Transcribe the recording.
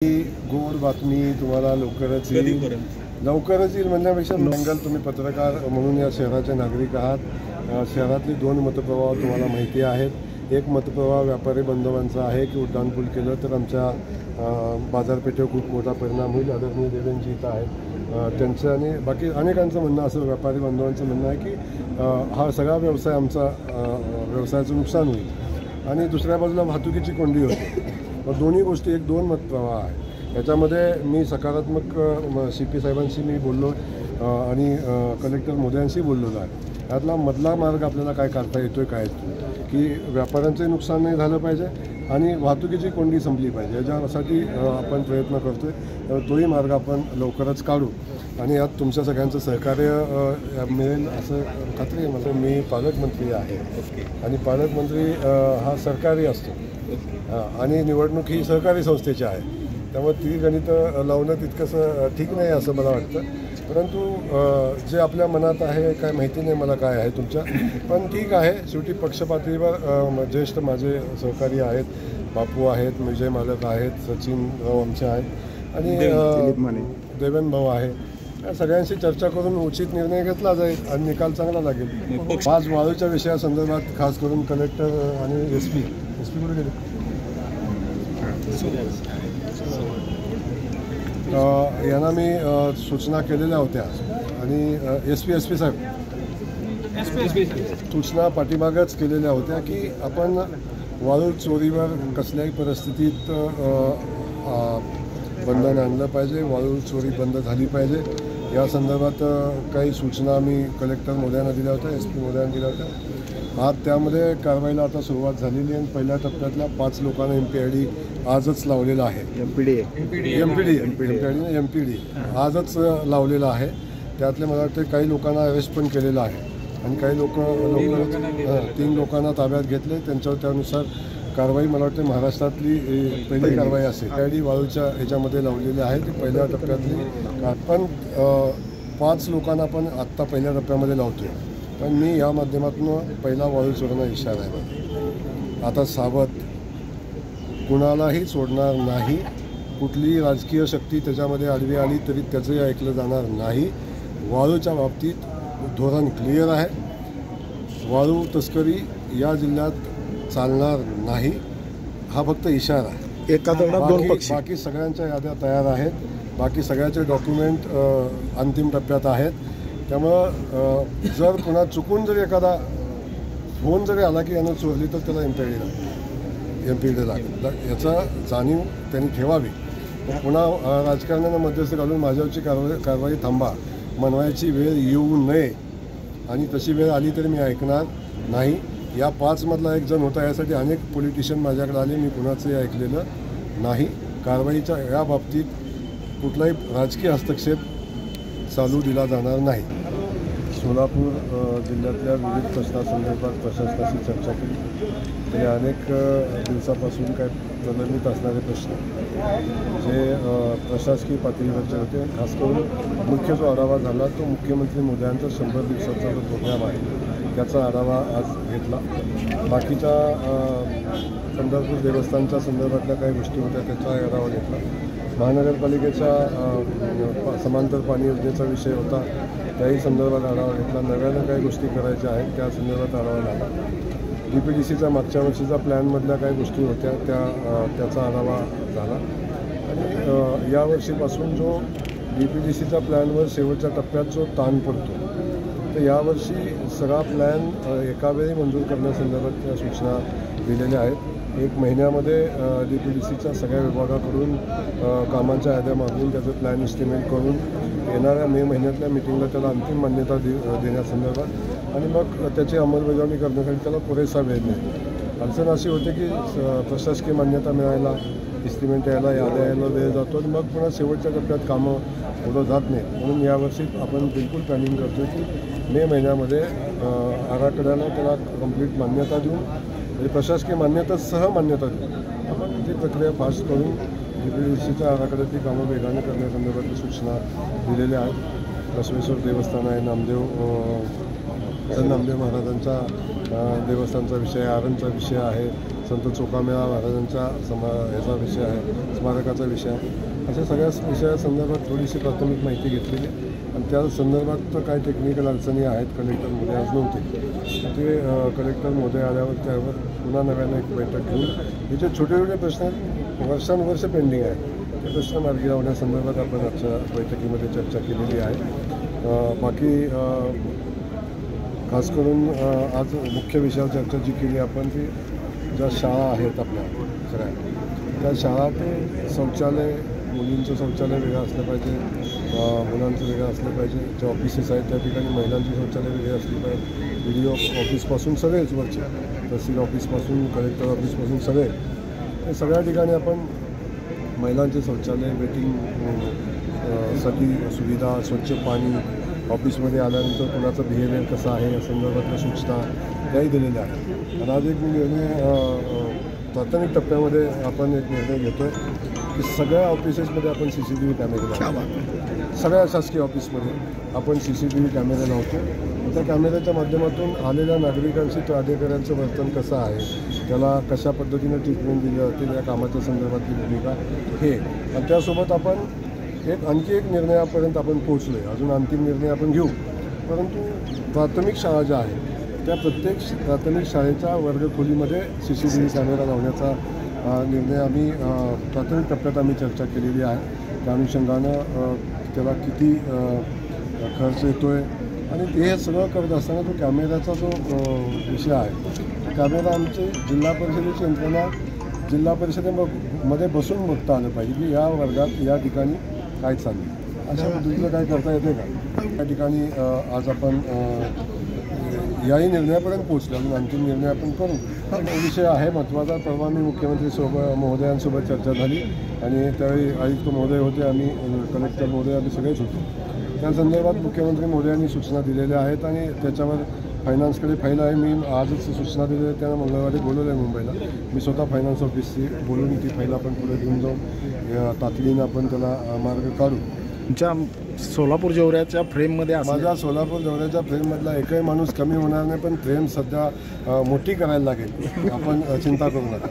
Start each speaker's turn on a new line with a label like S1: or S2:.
S1: ही गोड बातमी तुम्हाला लवकरच येईल म्हणण्यापेक्षा मंगल तुम्ही पत्रकार म्हणून या शहराचे नागरिक आहात। शहरातली दोन मतप्रवाह तुम्हाला माहिती आहेत। एक मतप्रवाह व्यापारी बांधवांचा आहे की उड्डाणपूल केलं तर आमच्या बाजारपेठेवर खूप मोठा परिणाम होईल। आदरणीय देवेंद्रजी इथं आहेत, त्यांचं आणि बाकी अनेकांचं म्हणणं असं व्यापारी बांधवांचं म्हणणं आहे की हा सगळा व्यवसाय आमचा व्यवसायाचं नुकसान होईल आणि दुसऱ्या बाजूला वाहतुकीची कोंडी होते। दोन्ही गोष्टी एक दोन मतप्रवाह आहे। याच्यामध्ये मी सकारात्मक CP साहेबांशी मी बोललो आणि कलेक्टर मोदयांशी बोललेलो आहे। यातला मधला मार्ग आपल्याला काय काढता येतोय काय की व्यापाऱ्यांचंही नुकसान नाही झालं पाहिजे आणि वाहतुकीची कोंडी संपली पाहिजे, याच्यासाठी आपण प्रयत्न करतोय। तोही मार्ग आपण लवकरच काढू आणि यात तुमच्या सगळ्यांचं सहकार्य मिळेल असं खात्री आहे मला। मी पालकमंत्री आहे आणि पालकमंत्री हा सरकारी असतो आणि निवडणूक ही सहकारी संस्थेची आहे, त्यामुळे ती गणितं लावणं तितकंसं ठीक नाही असं मला वाटतं। परंतु जे आपल्या मनात आहे काय माहिती नाही मला काय आहे तुमच्या, पण ठीक आहे। शेवटी पक्षपातळीवर ज्येष्ठ माझे सहकारी आहेत, बापू आहेत, विजय मालक आहेत, सचिन राव आमचे आहेत आणि देवेंद्र भाऊ आहे। या सगळ्यांशी चर्चा करून उचित निर्णय घेतला जाईल आणि निकाल चांगला लागेल। आज वाळूच्या विषयासंदर्भात खास करून कलेक्टर आणि SP कुठे गेले यांना मी सूचना केलेल्या होत्या आणि SP साहेब सूचना पाठीमागच केलेल्या होत्या की आपण वाळू चोरीवर कसल्याही परिस्थितीत बंधन आणलं पाहिजे, वाळू चोरी बंद झाली पाहिजे। या संदर्भात काही सूचना मी कलेक्टर मोदयांना दिल्या होत्या, SP मोदयांना दिल्या होत्या। आज त्यामध्ये कारवाईला आता सुरुवात झालेली आहे। पहिल्या टप्प्यातल्या 5 लोकांना MPID आजच लावलेला आहे। MPD आजच लावलेला आहे। त्यातले मला वाटतं काही लोकांना अरेस्ट पण केलेलं आहे आणि काही लवकरच 3 लोकांना ताब्यात घेतले। त्यांच्यावर त्यानुसार कारवाई मला वाटते महाराष्ट्रातली पहिली कारवाई असेल। MPID वाळूच्या ह्याच्यामध्ये लावलेली आहे ती पहिल्या टप्प्यातली। आपण 5 लोकांना आपण आत्ता पहिल्या टप्प्यामध्ये लावतोय, पण मी या माध्यमातून पहिला वाळू चोरांना इशारा आहे, आता सावध, कुणालाही सोडणार नाही। कुठलीही राजकीय शक्ती त्याच्यामध्ये आडवी आली तरी त्याचंही ऐकलं जाणार नाही। वाळूच्या बाबतीत धोरण क्लिअर आहे, वाळू तस्करी या जिल्ह्यात चालणार नाही, हा फक्त इशारा आहे। बाकी सगळ्यांच्या याद्या तयार आहेत, बाकी सगळ्याचे डॉक्युमेंट अंतिम टप्प्यात आहेत। त्यामुळं जर पुन्हा चुकून जरी एखादा फोन जरी आला की यानं चोरली तर त्याला MPD लागेल, याचा जाणीव त्यांनी ठेवावी। पुन्हा राजकारण्यानं मध्यस्थ घालून माझ्यावरची कारवाई थांबा म्हणवायची वेळ येऊ नये आणि तशी वेळ आली तरी मी ऐकणार नाही। या 5 मधला एक जण होता, यासाठी अनेक पॉलिटिशियन माझ्याकडे आले, मी कुणाचंही ऐकलेलं नाही। कारवाईच्या या बाबतीत कुठलाही राजकीय हस्तक्षेप चालू दिला जाणार नाही। सोलापूर जिल्ह्यातल्या विविध प्रश्नासंदर्भात प्रशासनाशी चर्चा केली। ते अनेक दिवसापासून काय प्रलंबित असणारे प्रश्न जे प्रशासकीय पातळीवरचे होते, खास करून मुख्य जो आढावा झाला तो मुख्यमंत्री मोदयांचा 100 दिवसाचा जो प्रोग्राम आहे त्याचा आढावा आज घेतला। बाकीच्या पंढरपूर देवस्थानच्या संदर्भातल्या काही गोष्टी होत्या त्याचा आढावा घेतला। महानगरपालिकेच्या समांतर पाणी योजनेचा विषय होता, त्याही संदर्भात आढावा घेतला। नव्यानं काही गोष्टी करायच्या आहेत त्या संदर्भात आढावा झाला। DPDCचा मागच्या वर्षीचा प्लॅनमधल्या काही गोष्टी होत्या त्याचा आढावा झाला आणि यावर्षीपासून जो DPDCच्या प्लॅनवर शेवटच्या टप्प्यात जो ताण पडतो तर यावर्षी सगळा प्लॅन एकावेळी मंजूर करण्यासंदर्भात सूचना दिलेल्या आहेत। 1 महिन्यामध्ये DPDCच्या सगळ्या विभागाकडून कामांच्या याद्या मागून त्याचं प्लॅन इस्टिमेट करून येणाऱ्या मे महिन्यातल्या मिटिंगला त्याला अंतिम मान्यता देण्यासंदर्भात आणि मग त्याची अंमलबजावणी करण्यासाठी त्याला पुरेसा वेळ मिळेल। अडचण अशी होते की प्रशासकीय मान्यता मिळायला, इस्टिमेट यायला, याद्या यायला वेळ जातो आणि मग पुन्हा शेवटच्या टप्प्यात कामं पुढं जात नाही। म्हणून यावर्षी आपण बिलकुल प्लॅनिंग करतो की मे महिन्यामध्ये आराखड्याला त्याला कंप्लीट मान्यता देऊन म्हणजे प्रशासकीय मान्यतासह मान्यता देऊन आपण ती प्रक्रिया फास्ट करून DPDCच्या आराखड्यातली कामं वेगाने करण्यासंदर्भातली सूचना दिलेल्या आहेत। बसवेश्वर देवस्थान आहे, नामदेव महाराजांचा देवस्थानचा विषय, आरणचा विषय आहे, संत चोखामेळा महाराजांच्या याचा विषय आहे, स्मारकाचा विषय आहे. अशा सगळ्या विषयासंदर्भात थोडीशी प्राथमिक माहिती घेतलेली आणि त्या संदर्भात काही टेक्निकल अडचणी आहेत. कलेक्टर महोदय आज नव्हते, ते कलेक्टर महोदय आल्यावर त्यावर पुन्हा नव्यानं एक बैठक घेऊन हे जे छोटे छोटे प्रश्न वर्षानुवर्ष पेंडिंग आहे ते प्रश्न मार्गी लावण्यासंदर्भात आपण आजच्या बैठकीमध्ये चर्चा केलेली आहे. बाकी खास करून आज मुख्य विषयावर चर्चा जी केली आपण ती ज्या शाळा आहेत आपल्या सगळ्या, त्या शाळा ते शौचालय, मुलींचं शौचालय वेगळं असलं पाहिजे, मुलांचं वेगळं असलं पाहिजे. जे ऑफिसेस आहेत त्या ठिकाणी महिलांची शौचालय वेगळी असली पाहिजे. BDO ऑफिसपासून सगळेच वरचे, तहसील ऑफिसपासून कलेक्टर ऑफिसपासून सगळे, ते सगळ्या ठिकाणी आपण महिलांचे शौचालय, वेटिंग साठी सुविधा, स्वच्छ पाणी, ऑफिसमध्ये आल्यानंतर कोणाचं बिहेवियर कसं आहे या संदर्भातल्या सूचना त्याही दिलेल्या आहेत. आणि आज एक निर्णय प्राथमिक टप्प्यामध्ये आपण एक निर्णय घेतो की सगळ्या ऑफिसेसमध्ये आपण CCTV कॅमेरे लावतो. सगळ्या शासकीय ऑफिसमध्ये आपण CCTV कॅमेरे लावतो. त्या कॅमेऱ्याच्या माध्यमातून आलेल्या नागरिकांशी तो अधिकाऱ्यांचं वर्तन कसं आहे, त्याला कशा पद्धतीनं ट्रीटमेंट दिली जाते, या कामाच्या संदर्भातली भूमिका हे. आणि त्यासोबत आपण आणखी एक निर्णयापर्यंत आपण पोहोचलो आहे. अजून अंतिम निर्णय आपण घेऊ, परंतु प्राथमिक शाळा ज्या आहेत त्या प्रत्येक प्राथमिक शाळेच्या वर्गखोलीमध्ये CCTV कॅमेरा लावण्याचा निर्णय आम्ही प्राथमिक टप्प्यात आम्ही चर्चा केलेली आहे. त्या अनुषंगानं त्याला किती खर्च येतो आहे आणि हे सगळं करत असताना तो कॅमेऱ्याचा जो विषय आहे, कॅमेरा आमचे जिल्हा परिषदेची यंत्रणा जिल्हा परिषदेमध्ये बसून बघता आलं पाहिजे की या वर्गात या ठिकाणी काय चाललं, अशा पद्धतीनं काय करता येते का. त्या ठिकाणी आज आपण याही निर्णयापर्यंत पोहोचलो. अजून अंतिम निर्णय आपण करू. विषय आहे महत्त्वाचा. परवा मी मुख्यमंत्री महोदयांसोबत चर्चा झाली आणि त्यावेळी आयुक्त महोदय होते, आम्ही कलेक्टर महोदय, आम्ही सगळेच होतो. त्या संदर्भात मुख्यमंत्री महोदयांनी सूचना दिलेल्या आहेत आणि त्याच्यावर फायनान्सकडे फाईल आहे. मी आजच सूचना दिलेल्या, त्यांना मंगळवारी बोलवलं आहे मुंबईला. मी स्वतः फायनान्स ऑफिसशी बोलून ती फाईल आपण पुढे घेऊन जाऊन तातडीनं आपण त्याला मार्ग काढू.
S2: तुमच्या सोलापूर दौऱ्याच्या फ्रेममध्ये
S1: माझ्या सोलापूर दौऱ्याच्या फ्रेममधला एकही माणूस कमी होणार नाही, पण फ्रेम सध्या मोठी करायला लागेल. आपण चिंता करू नका.